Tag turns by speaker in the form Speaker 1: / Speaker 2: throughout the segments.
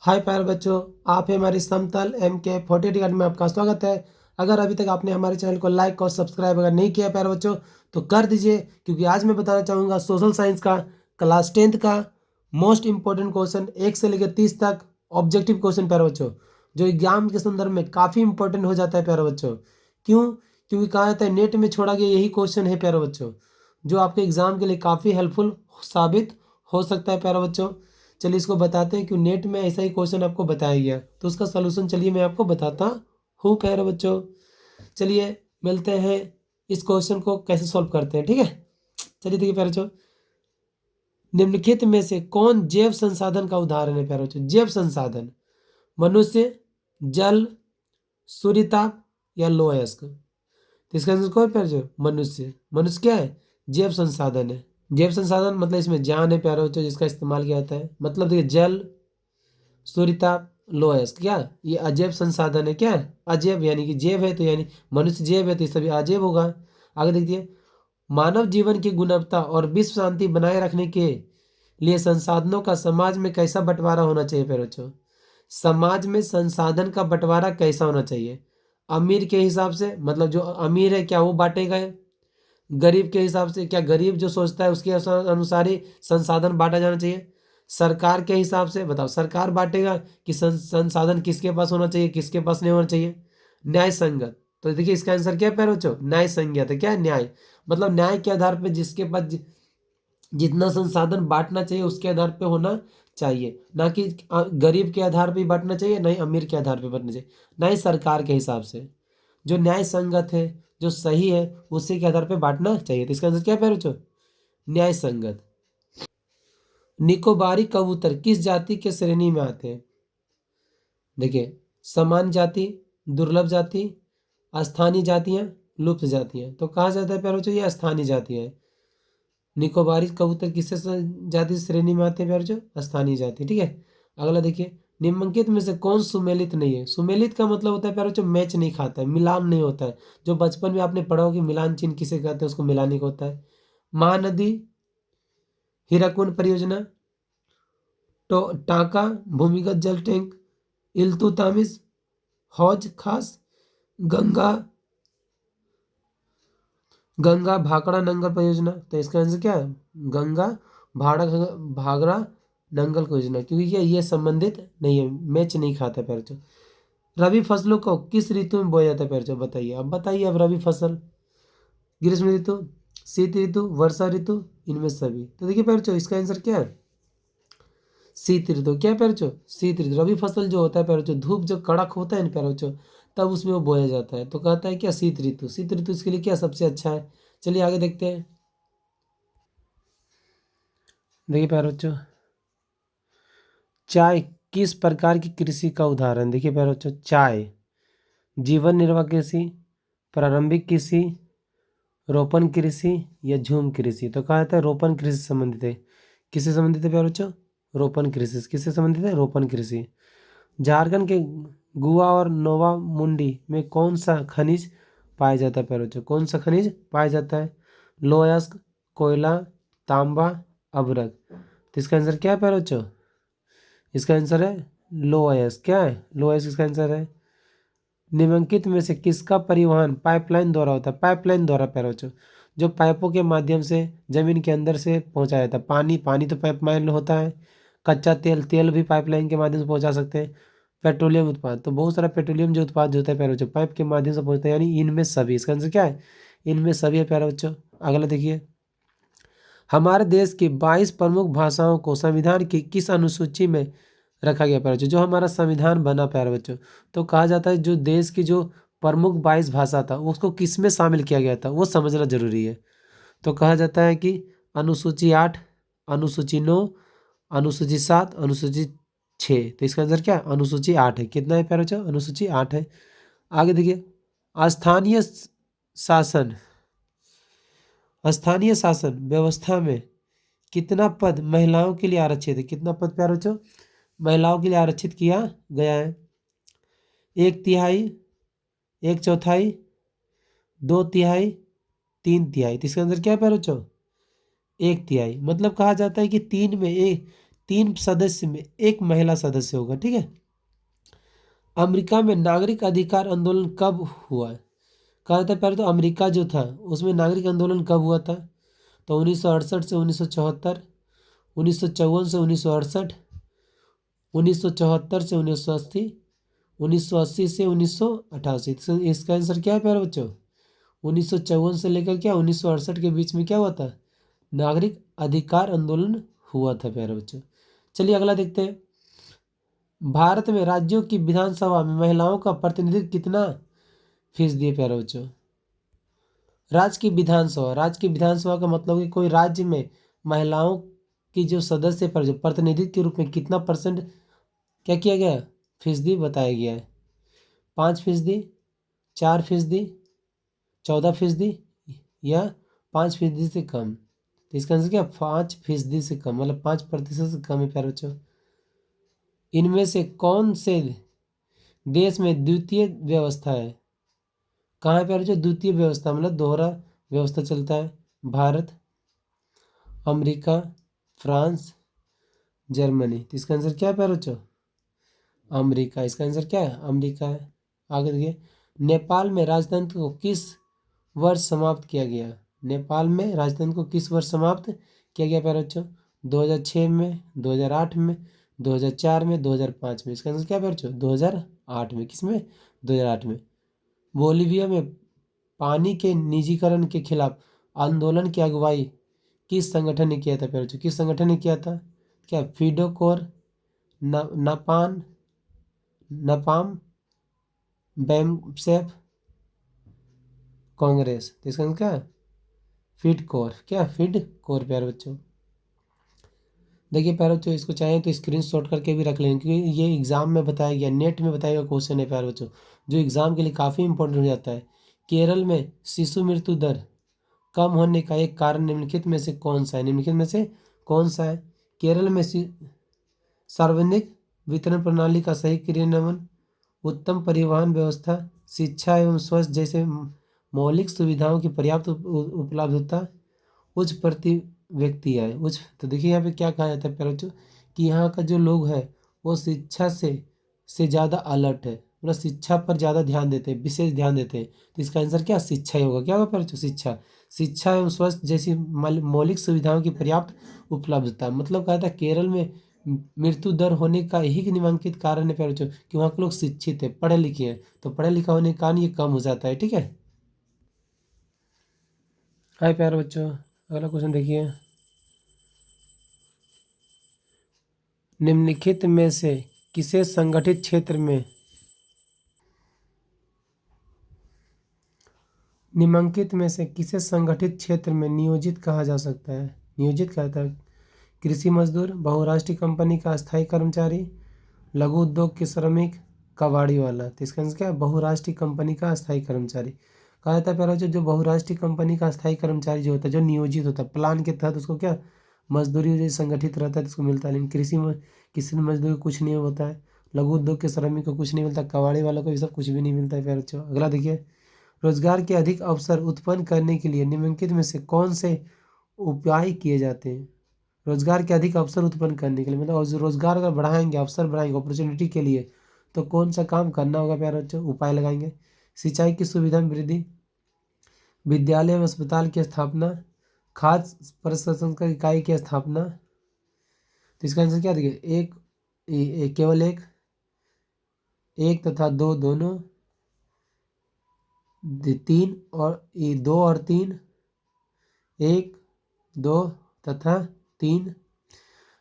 Speaker 1: हाय प्यारे बच्चों, आप हैं हमारी समतल MK40 अकेडमी में आपका स्वागत है। अगर अभी तक आपने हमारे चैनल को लाइक और सब्सक्राइब अगर नहीं किया प्यारे बच्चों तो कर दीजिए, क्योंकि आज मैं बताना चाहूँगा सोशल साइंस का क्लास 10th का मोस्ट इंपॉर्टेंट क्वेश्चन 1 से लेकर 30 तक ऑब्जेक्टिव क्वेश्चन प्यारे बच्चों, जो एग्जाम के संदर्भ में काफ़ी इंपॉर्टेंट हो जाता है प्यारे बच्चों। क्यों? क्योंकि कहा जाता है नेट में छोड़ा गया यही क्वेश्चन है प्यारे बच्चों, जो आपके एग्जाम के लिए काफ़ी हेल्पफुल साबित हो सकता है प्यारे बच्चों। चलिए इसको बताते हैं, क्यों नेट में ऐसा ही क्वेश्चन आपको बताया गया, तो उसका सलूशन चलिए मैं आपको बताता हूँ प्यारे बच्चों। चलिए मिलते हैं, इस क्वेश्चन को कैसे सॉल्व करते हैं, ठीक है। चलिए देखिए प्यारे बच्चों, निम्नलिखित में से कौन जैव संसाधन का उदाहरण है प्यारे बच्चों? जैव संसाधन, मनुष्य, जल, सूर्यताप या लोह अयस्क। तो इसका आंसर कौन है प्यारे बच्चों? मनुष्य। मनुष्य क्या है? जैव संसाधन है। जैव संसाधन मतलब इसमें जान है प्यारे बच्चों, जिसका इस्तेमाल किया जाता है। मतलब देखिए जल, सूर्यताप, लोयस, क्या ये अजैव संसाधन है? क्या अजैव, यानी कि जैव है तो यानी मनुष्य जैव है तो ये सभी अजैव होगा। आगे देखिए, मानव जीवन की गुणवत्ता और विश्व शांति बनाए रखने के लिए संसाधनों का समाज में कैसा बंटवारा होना चाहिए प्यारे बच्चों? समाज में संसाधन का बंटवारा कैसा होना चाहिए? अमीर के हिसाब से, मतलब जो अमीर है क्या वो बांटेगा? गरीब के हिसाब से, क्या गरीब जो सोचता है उसके अनुसार ही संसाधन बांटा जाना चाहिए? सरकार के हिसाब से बताओ, सरकार बांटेगा कि संसाधन किसके पास होना चाहिए, किसके पास नहीं होना चाहिए? न्याय संगत, तो देखिए इसका आंसर क्या है प्यारे बच्चों? न्याय संगत है। क्या है? न्याय, मतलब न्याय के आधार पर जिसके पास जितना संसाधन बांटना चाहिए उसके आधार पे होना चाहिए, ना कि गरीब के आधार पे ही बांटना चाहिए, ना ही अमीर के आधार पे बांटना चाहिए, ना ही सरकार के हिसाब से। जो न्याय संगत है, जो सही है, उसी के आधार पे बांटना चाहिए। तो इसका आंसर क्या है प्यारे बच्चों? न्याय संगत। निकोबारी कबूतर किस जाति के श्रेणी में आते हैं? देखिए, सामान्य जाति, दुर्लभ जाति, स्थानीय जातियां, लुप्त जातियां। तो कहा जाता है प्यारे बच्चों ये स्थानीय जातियां हैं। निकोबारी कबूतर किससे जाति श्रेणी में आते हैं प्यारे बच्चों? स्थानीय जाति, ठीक है। अगला देखिए, निम्नलिखित में से कौन सुमेलित नहीं है? सुमेलित का मतलब होता है प्यारे बच्चों मैच नहीं खाता है, मिलान नहीं होता है। जो बचपन में आपने पढ़ा हो कि मिलान चिन्ह किसे कहते हैं, उसको मिलाने का होता है। महानदी, हीराकुंड परियोजना, तो टांका भूमिगत जल टैंक, इल्तुतमिश, हौज खास, गंगा गंगा भाखड़ा नंगल परियोजना। तो इसका आंसर क्या है? गंगा भाड़ा भागड़ा नंगल परियोजना, क्योंकि ये संबंधित नहीं है, मैच नहीं खाता पैर बच्चों। रबी फसलों को किस ऋतु में बोया जाता है पैर बच्चों? बताइए, अब बताइए। अब रबी फसल, ग्रीष्म ऋतु, शीत ऋतु, वर्षा ऋतु, इनमें सभी। तो देखिए पैर बच्चों, इसका आंसर क्या है? शीत ऋतु। क्या पैर बच्चों? शीत ऋतु। रबी फसल जो होता है पैर बच्चों, धूप जो कड़क होता है ना पैर बच्चों, तब उसमें वो बोया जाता है। तो कहता है क्या? शीत ऋतु। शीत ऋतु इसके लिए क्या सबसे अच्छा है? चलिए आगे देखते हैं। देखिए प्यारे बच्चों, चाय किस प्रकार की कृषि का उदाहरण? देखिए प्यारे बच्चों, चाय जीवन निर्वाह कृषि, प्रारंभिक कृषि, रोपण कृषि या झूम कृषि। तो कहा जाता है रोपण कृषि से संबंधित है। किससे संबंधित है प्यारे बच्चों? रोपण कृषि से। किससे संबंधित है? रोपण कृषि। झारखंड के गुआ और नोवा मुंडी में कौन सा खनिज पाया जाता है प्यारे बच्चों? कौन सा खनिज पाया जाता है? लोह अयस्क, कोयला, तांबा, अभ्रक। तो इसका आंसर क्या है प्यारे बच्चों? इसका आंसर है लोएस। क्या है? लोएस इसका आंसर है। निम्नलिखित में से किसका परिवहन पाइपलाइन द्वारा होता है? पाइपलाइन द्वारा प्यारे बच्चों, जो पाइपों के माध्यम से जमीन के अंदर से पहुंचाया जाता है। पानी, पानी तो पाइपलाइन होता है। कच्चा तेल, तेल भी पाइपलाइन के माध्यम से पहुंचा सकते हैं। पेट्रोलियम उत्पाद, तो बहुत सारा पेट्रोलियम जो उत्पाद जो होता है प्यारे बच्चों, पाइप के माध्यम से पहुंचता है, यानी इनमें सभी। इसका आंसर क्या है? इनमें सभी है प्यारे बच्चों। अगला देखिए, हमारे देश की 22 प्रमुख भाषाओं को संविधान की किस अनुसूची में रखा गया प्यारे बच्चों? जो हमारा संविधान बना प्यारे बच्चों, तो कहा जाता है जो देश की जो प्रमुख 22 भाषा था उसको किस में शामिल किया गया था, वो समझना जरूरी है। तो कहा जाता है कि अनुसूची 8, अनुसूची 9, अनुसूची 7, अनुसूची 6। तो इसका आंसर क्या है? अनुसूची 8 है। कितना है प्यारे बच्चों? अनुसूची 8 है। आगे देखिए, स्थानीय शासन, स्थानीय शासन व्यवस्था में कितना पद महिलाओं के लिए आरक्षित है? कितना पद प्यारे बच्चों महिलाओं के लिए आरक्षित किया गया है? 1/3, 1/4, 2/3, 3/3। तो इसका आंसर क्या है प्यारे बच्चों? 1/3। मतलब कहा जाता है कि 3 में एक 3 सदस्य में 1 महिला सदस्य होगा, ठीक है। अमेरिका में नागरिक अधिकार आंदोलन कब हुआ है? कहा था पहले तो अमेरिका जो था उसमें नागरिक आंदोलन कब हुआ था? तो 1968 से 1974, 1954 से 1968, 1974 से 1980, 1980 से 1988। इसका आंसर क्या है प्यारे बच्चों? 1954 से लेकर क्या 1968 के बीच में क्या हुआ था? नागरिक अधिकार आंदोलन हुआ था प्यारे बच्चों। चलिए अगला देखते हैं। भारत में राज्यों की विधानसभा में महिलाओं का प्रतिनिधित्व कितना फीसदी है प्यारे बच्चों? राज्य की विधानसभा का मतलब कि कोई राज्य में महिलाओं की जो सदस्य पर जो प्रतिनिधित्व के रूप में कितना परसेंट क्या किया गया फीसदी बताया गया है? 5%, 4%, 14% या 5% से कम। तो इसका आंसर क्या 5% से कम, मतलब 5% से कम है प्यारे बच्चों। इनमें से कौन से देश में द्वितीय व्यवस्था है? कहाँ है प्यारे बच्चों द्वितीय व्यवस्था, मतलब दोहरा व्यवस्था चलता है? Bharat, America, France, Germany. तो इसका आंसर क्या है प्यारे बच्चों? अमेरिका। इसका आंसर क्या है? अमेरिका है। आगे देखिए, नेपाल में राजतंत्र को किस वर्ष समाप्त किया गया? नेपाल में राजतंत्र को किस वर्ष समाप्त किया गया प्यारे बच्चों? 2006 में, 2008 में, 2004 में, 2005 में। इसका आंसर क्या है प्यारे बच्चों? 2008 में। किस में? 2008 में। बोलीविया में पानी के निजीकरण के खिलाफ आंदोलन की अगुवाई किस संगठन ने किया था प्यारे बच्चों? किस संगठन ने किया था? क्या फिडोकोर, नापान, नपाम, बैमसेफ, कांग्रेस? तो इसका आंसर क्या है? फिड कोर। क्या फिड कोर प्यारे बच्चों। देखिए प्यारे बच्चों, इसको चाहें तो स्क्रीनशॉट करके भी रख लें, क्योंकि ये एग्जाम में बताया गया, नेट में बताया गया क्वेश्चन है प्यारे बच्चों, जो एग्जाम के लिए काफ़ी इंपॉर्टेंट हो जाता है। केरल में शिशु मृत्यु दर कम होने का एक कारण निम्नलिखित में से कौन सा है? निम्नलिखित में से कौन सा है? केरल में सार्वजनिक वितरण प्रणाली का सही क्रियान्वयन, उत्तम परिवहन व्यवस्था, शिक्षा एवं स्वास्थ्य जैसे मौलिक सुविधाओं की पर्याप्त उपलब्धता, उच्च प्रति व्यक्ति आय। उच्च, तो देखिए यहाँ पे क्या कहा जाता है प्यारे बच्चों कि यहाँ का जो लोग है वो शिक्षा से ज़्यादा अलर्ट है, मतलब शिक्षा पर ज़्यादा ध्यान देते हैं, विशेष ध्यान देते हैं। तो इसका आंसर क्या शिक्षा ही होगा। क्या होगा प्यारे बच्चों? शिक्षा। शिक्षा एवं स्वास्थ्य जैसी मौलिक सुविधाओं की पर्याप्त उपलब्धता, मतलब कहा था केरल में मृत्यु दर होने का यही निम्नलिखित कारण है प्यारे बच्चों कि वहाँ के लोग शिक्षित है, पढ़े लिखे हैं, तो पढ़े लिखा होने के कारण ये कम हो जाता है, ठीक है। हाय प्यारे बच्चों, अगला क्वेश्चन देखिए। निम्नलिखित में से किसे संगठित क्षेत्र में निम्नलिखित में से किसे संगठित क्षेत्र में नियोजित कहा जा सकता है? नियोजित कहता है कृषि मजदूर, बहुराष्ट्रीय कंपनी का अस्थायी कर्मचारी, लघु उद्योग के श्रमिक, कबाड़ी वाला। तो इसका आंसर क्या है? बहुराष्ट्रीय कंपनी का अस्थायी कर्मचारी। कहा जाता है पहले जो बहुराष्ट्रीय कंपनी का अस्थायी कर्मचारी जो होता है, जो नियोजित होता है प्लान के तहत, उसको क्या मजदूरी जो संगठित रहता है तो उसको मिलता है। लेकिन कृषि में किसी मजदूर को कुछ नहीं होता है, लघु उद्योग के श्रमिक को कुछ नहीं मिलता, कबाड़ी वालों को ये सब कुछ भी नहीं मिलता है प्यारे बच्चों। अगला देखिए, रोजगार के अधिक अवसर उत्पन्न करने के लिए निम्नलिखित में से कौन से उपाय किए जाते हैं? रोजगार के अधिक अवसर उत्पन्न करने के लिए, मतलब रोजगार अगर बढ़ाएंगे, अवसर बढ़ाएंगे अपॉर्चुनिटी के लिए, तो कौन सा काम करना होगा प्यारे बच्चों? उपाय लगाएंगे। सिंचाई की सुविधा में वृद्धि, विद्यालय एवं अस्पताल की स्थापना, खाद्य प्रसंस्करण इकाई की स्थापना। तो इसका आंसर क्या देखिए, केवल एक, एक तथा दो दोनों, तीन और दो और तीन, एक, दो तथा तीन।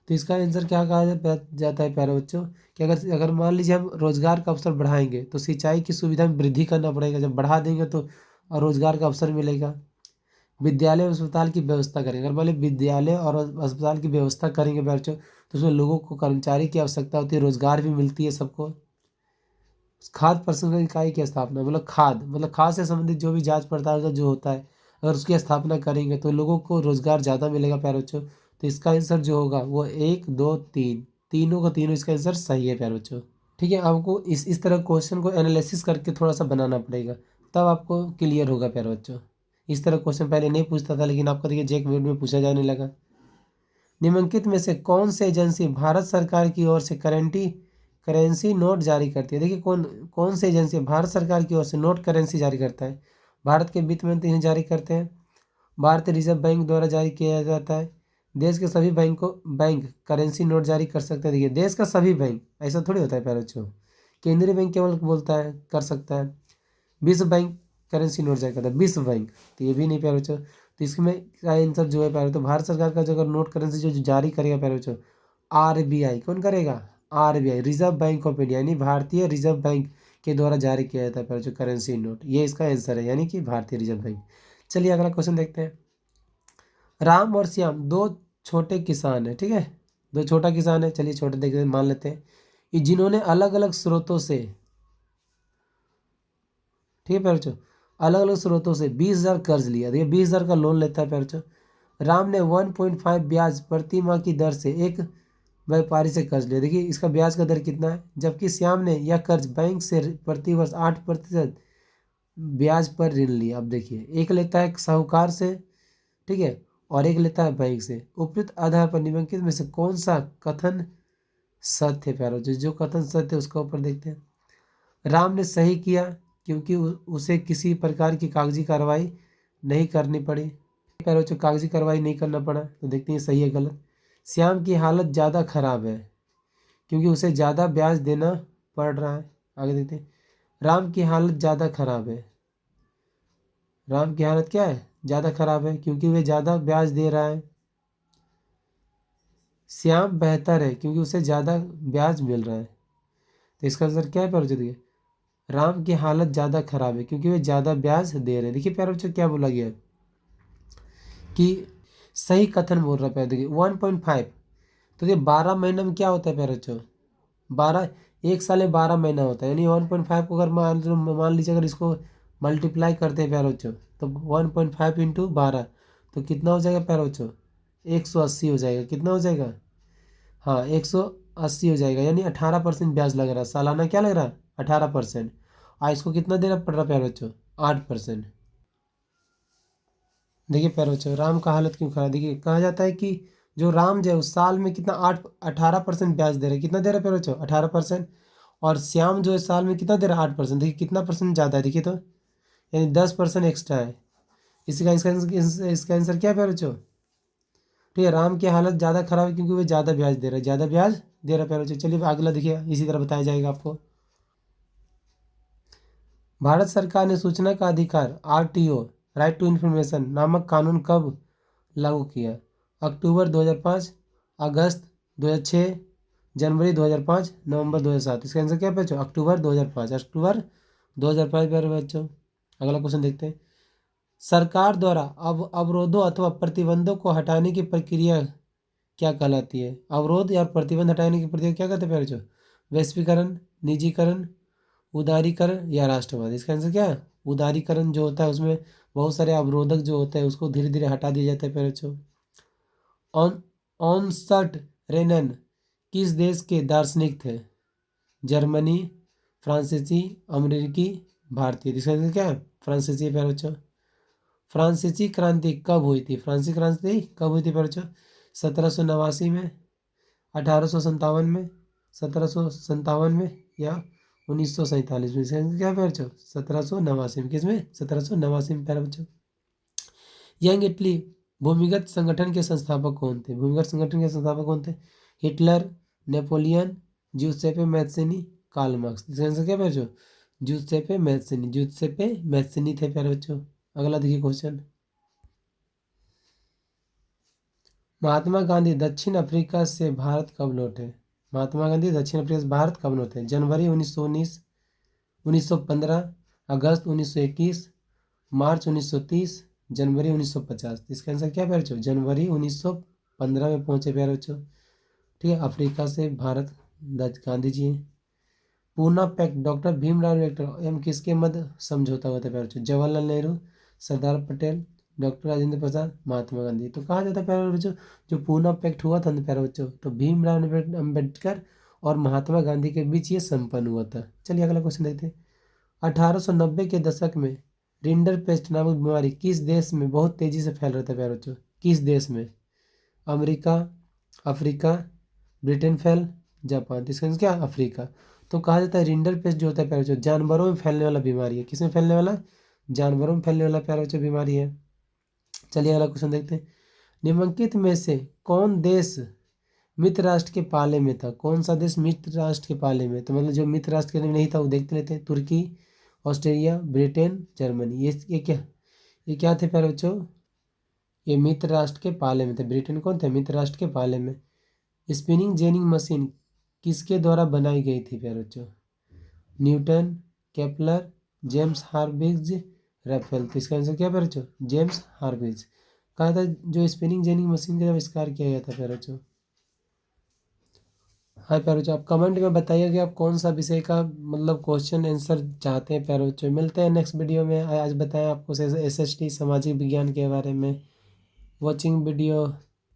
Speaker 1: तो इसका आंसर क्या कहा जाता है प्यारे बच्चों कि अगर अगर मान लीजिए हम रोजगार का अवसर बढ़ाएंगे तो सिंचाई की सुविधा में वृद्धि करना पड़ेगा, जब बढ़ा देंगे तो और रोजगार का अवसर मिलेगा। विद्यालय और अस्पताल की व्यवस्था करेंगे, अगर मान लीजिए विद्यालय और अस्पताल की व्यवस्था करेंगे प्यारे बच्चों तो उसमें लोगों को कर्मचारी की आवश्यकता होती है, रोजगार भी मिलती है सबको। खाद्य प्रसंस्करण इकाई की स्थापना, मतलब खाद से संबंधित जो भी जांच पड़ताल का जो होता है, अगर उसकी स्थापना करेंगे तो लोगों को रोजगार ज़्यादा मिलेगा प्यारे बच्चों। तो इसका आंसर जो होगा वो एक, दो, तीन, तीनों का तीनों इसका आंसर सही है प्यारे बच्चों। ठीक है, आपको इस तरह क्वेश्चन को एनालिसिस करके थोड़ा सा बनाना पड़ेगा, तब आपको क्लियर होगा प्यारे बच्चों। इस तरह क्वेश्चन पहले नहीं पूछता था, लेकिन आपका देखिए जेक वेट में पूछा जाने लगा। निम्नलिखित में से कौन सी एजेंसी भारत सरकार की ओर से करेंसी नोट जारी करती है? देखिए कौन कौन सी एजेंसी भारत सरकार की ओर से नोट करेंसी जारी करता है? भारत के वित्त मंत्री इन्हें जारी करते हैं। भारतीय रिजर्व बैंक द्वारा जारी किया जाता है। देश के सभी बैंक करेंसी नोट जारी कर सकते हैं। देखिए देश का सभी बैंक, ऐसा थोड़ी होता है प्यारे बच्चों। केंद्रीय बैंक केवल बोलता है कर सकता है। विश्व बैंक करेंसी नोट जारी करता है, विश्व बैंक। तो ये भी नहीं प्यारे बच्चों। तो इसमें का आंसर जो है प्यारे, तो भारत सरकार का जो अगर नोट करेंसी जो जारी करेगा प्यारे बच्चों, RBI। कौन करेगा? RBI, reserve bank of India, यानी भारतीय रिजर्व बैंक के द्वारा जारी किया जाता है प्यारे बच्चों करेंसी नोट। ये इसका आंसर है, यानी कि भारतीय रिजर्व बैंक। चलिए अगला क्वेश्चन देखते हैं। राम और श्याम दो छोटे किसान हैं, ठीक है, दो छोटा किसान है। चलिए छोटे देखते मान लेते हैं कि जिन्होंने अलग अलग स्रोतों से, ठीक है प्यारे बच्चों, अलग अलग स्रोतों से 20,000 कर्ज लिया। देखिए 20,000 का लोन लेता है प्यारे बच्चों। राम ने 1.5 ब्याज प्रति माह की दर से एक व्यापारी से कर्ज लिया। देखिए इसका ब्याज का दर कितना है, जबकि श्याम ने यह कर्ज बैंक से प्रति वर्ष 8% ब्याज पर ऋण लिया। अब देखिए एक लेता है साहूकार से, ठीक है, और एक लेता है बैंक से। उपयुक्त आधार पर निम्नलिखित में से कौन सा कथन सत्य है प्यारो? जो कथन सत्य है उसका ऊपर देखते हैं। राम ने सही किया क्योंकि उसे किसी प्रकार की कागजी कार्रवाई नहीं करनी पड़ी। प्यारो जो कागजी कार्रवाई नहीं करना पड़ा, तो देखते हैं सही है गलत। श्याम की हालत ज़्यादा खराब है क्योंकि उसे ज़्यादा ब्याज देना पड़ रहा है। आगे देखते हैं। राम की हालत ज़्यादा खराब है, राम की हालत क्या है? ज़्यादा खराब है क्योंकि वे ज़्यादा ब्याज दे रहा है। श्याम बेहतर है क्योंकि उसे ज़्यादा ब्याज मिल रहा है। तो इसका आंसर क्या है प्यारे बच्चों? देखिए राम की हालत ज़्यादा खराब है क्योंकि वे ज़्यादा ब्याज दे रहे हैं। देखिए प्यारे बच्चों क्या बोला गया है कि सही कथन बोल रहा है प्यारे। देखिए 1.5, तो ये 12 महीने में क्या होता है प्यारे बच्चों? 12, एक साल में 12 महीना होता है, यानी 1.5 को अगर मान लीजिए अगर इसको मल्टीप्लाई करते हैं प्यारे बच्चों, तो 1.5 इंटू 12, तो कितना हो जाएगा प्यारे बच्चों? 180 हो जाएगा। कितना हो जाएगा? हाँ 180 हो जाएगा, यानी 18% ब्याज लग रहा है सालाना। क्या लग रहा है? 18%। और इसको कितना देना पड़ रहा है प्यारे बच्चों? 8%। देखिए प्यारे बच्चों राम का हालत क्यों खराब? देखिए कहा जाता है कि जो राम जो है उस साल में कितना 18% ब्याज दे रहे हैं। कितना दे रहा है प्यारे बच्चों? 18%। और श्याम जो है साल में कितना दे रहा है? 8%। देखिए कितना परसेंट ज़्यादा है, देखिए तो, यानी 10% एक्स्ट्रा है। इसका आंसर क्या है प्यारे बच्चों? ठीक है, राम की हालत ज़्यादा खराब है क्योंकि वो ज़्यादा ब्याज दे रहा है, ज़्यादा ब्याज दे रहा है प्यारे बच्चों। चलिए अगला देखिए, इसी तरह बताया जाएगा आपको। भारत सरकार ने सूचना का अधिकार RTO, राइट टू इन्फॉर्मेशन नामक कानून कब लागू किया? अक्टूबर 2005, अगस्त 2006, जनवरी 2005, नवंबर 2007। इसका आंसर क्या है बच्चों? अक्टूबर 2005। अक्टूबर 2005 प्यारे बच्चों। अगला क्वेश्चन देखते हैं। सरकार द्वारा अब अवरोधों अथवा प्रतिबंधों को हटाने की प्रक्रिया क्या कहलाती है? अवरोध या प्रतिबंध हटाने की प्रक्रिया क्या कहते हैं प्यारे बच्चों? वैश्वीकरण, निजीकरण, उदारीकरण या राष्ट्रवाद। इसका आंसर क्या है? उदारीकरण जो होता है उसमें बहुत सारे अवरोधक जो होते हैं उसको धीरे धीरे हटा दिया जाता है प्यारे बच्चों। ऑन ऑनसट रेनन किस देश के दार्शनिक थे? जर्मनी, फ्रांसीसी, अमेरिकी, भारतीय। इसका आंसर क्या है? फ्रांसीसी है प्यारे बच्चों। फ्रांसीसी क्रांति कब हुई थी? फ्रांसीसी क्रांति कब हुई थी प्यारे बच्चों? 1789 में, 1857 में, 1757 में, या 1947 में। इसका आंसर क्या है प्यारे बच्चों? 1789 में। किसमें? 1789 में प्यारे बच्चों। यंग इटली भूमिगत संगठन के संस्थापक कौन थे? भूमिगत संगठन के संस्थापक कौन थे? Hitler, Napoleon, Giuseppe Mazzini, Karl Marx. इसका आंसर क्या है प्यारे बच्चों? ज्यूसेपे मैत्सिनी, ज्यूसेपे मैत्सिनी थे प्यारे बच्चों। अगला देखिए क्वेश्चन। महात्मा गांधी दक्षिण अफ्रीका से भारत कब लौटे? महात्मा गांधी दक्षिण अफ्रीका से भारत कब लौटे? जनवरी 1919, 1915, अगस्त 1921, मार्च 1930, जनवरी 1950। इसका आंसर क्या है प्यारे बच्चों? जनवरी 1915 में पहुंचे प्यारे बच्चों। ठीक है, अफ्रीका से भारत गांधी जी। पूना पैक्ट डॉक्टर भीमराव अम्बेडकर एवं किसके मध्य समझौता हुआ था प्यारे बच्चों? जवाहरलाल नेहरू, सरदार पटेल, डॉक्टर राजेंद्र प्रसाद, महात्मा गांधी। तो कहा जाता है प्यारे बच्चों जो पूना पैक्ट हुआ था ना प्यारे बच्चों, तो भीमराव अम्बेडकर और महात्मा गांधी के बीच ये संपन्न हुआ था। चलिए अगला क्वेश्चन देखते हैं। 1890 के दशक में रिंडर पेस्ट नामक बीमारी किस देश में बहुत तेजी से फैल रहा था प्यारे बच्चों? किस देश में? America, Africa, Britain fail, Japan. तो इसका आंसर क्या अफ्रीका। तो कहा जाता है रिंडरपेस्ट जो होता है प्यारे बच्चों जानवरों में फैलने वाला बीमारी है। किसमें फैलने वाला, जानवरों में फैलने वाला प्यारे बच्चों बीमारी है। चलिए अगला क्वेश्चन देखते हैं। निम्नलिखित में से कौन देश मित्र राष्ट्र के पाले में था। कौन सा देश मित्र राष्ट्र के पाले में, तो मतलब जो मित्र राष्ट्र के नहीं था वो देखते लेते हैं। तुर्की, ऑस्ट्रेलिया, ब्रिटेन, जर्मनी। ये क्या थे प्यारे बच्चों, ये मित्र राष्ट्र के पाले में थे। ब्रिटेन कौन थे, मित्र राष्ट्र के पाले में। स्पिनिंग जेनिंग मशीन किसके द्वारा बनाई गई थी प्यारे बच्चों, न्यूटन, केपलर, जेम्स हार्विज, राफेल। तो इसका आंसर क्या प्यारे बच्चों, जेम्स हार्विज। कहा था जो स्पिनिंग जेनिंग मशीन का आविष्कार किया गया था प्यारे बच्चों। हाँ प्यारे बच्चों आप कमेंट में बताइए कि आप कौन सा विषय का मतलब क्वेश्चन आंसर चाहते हैं प्यारे बच्चों। मिलते हैं नेक्स्ट वीडियो में। आज बताएं आपको एसएसटी सामाजिक विज्ञान के बारे में। Watching video.